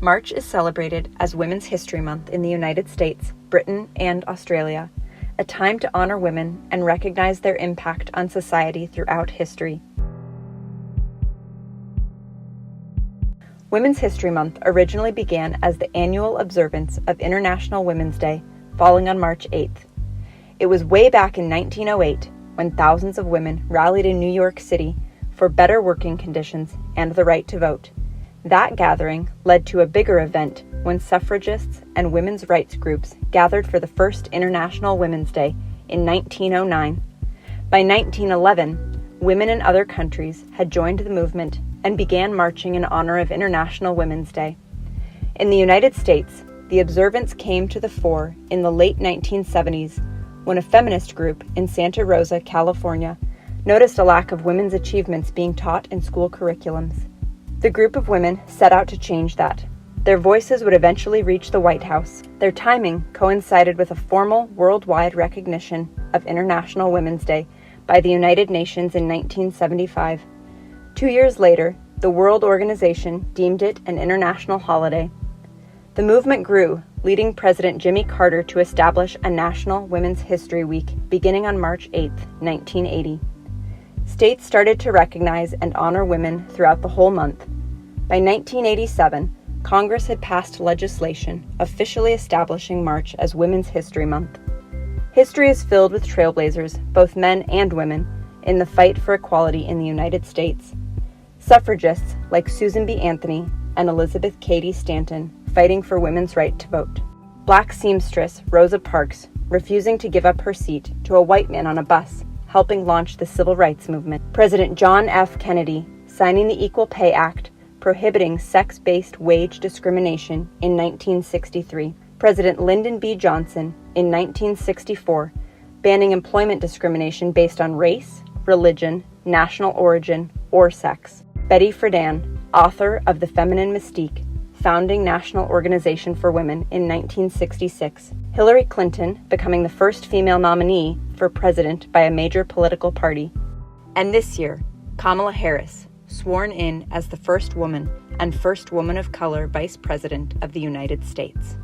March is celebrated as Women's History Month in the United States, Britain, and Australia, a time to honor women and recognize their impact on society throughout history. Women's History Month originally began as the annual observance of International Women's Day, falling on March 8th. It was way back in 1908 when thousands of women rallied in New York City for better working conditions and the right to vote. That gathering led to a bigger event when suffragists and women's rights groups gathered for the first International Women's Day in 1909. By 1911, women in other countries had joined the movement and began marching in honor of International Women's Day. In the United States, the observance came to the fore in the late 1970s when a feminist group in Santa Rosa, California, noticed a lack of women's achievements being taught in school curriculums. The group of women set out to change that. Their voices would eventually reach the White House. Their timing coincided with a formal worldwide recognition of International Women's Day by the United Nations in 1975. 2 years later, the World Organization deemed it an international holiday. The movement grew, leading President Jimmy Carter to establish a National Women's History Week beginning on March 8, 1980. States started to recognize and honor women throughout the whole month. By 1987, Congress had passed legislation officially establishing March as Women's History Month. History is filled with trailblazers, both men and women, in the fight for equality in the United States. Suffragists like Susan B. Anthony and Elizabeth Cady Stanton fighting for women's right to vote. Black seamstress Rosa Parks refusing to give up her seat to a white man on a bus, helping launch the civil rights movement. President John F. Kennedy signing the Equal Pay Act prohibiting sex-based wage discrimination in 1963. President Lyndon B. Johnson in 1964 banning employment discrimination based on race, religion, national origin, or sex. Betty Friedan, author of The Feminine Mystique, founding National Organization for Women in 1966. Hillary Clinton becoming the first female nominee for president by a major political party. And this year, Kamala Harris, sworn in as the first woman and first woman of color vice president of the United States.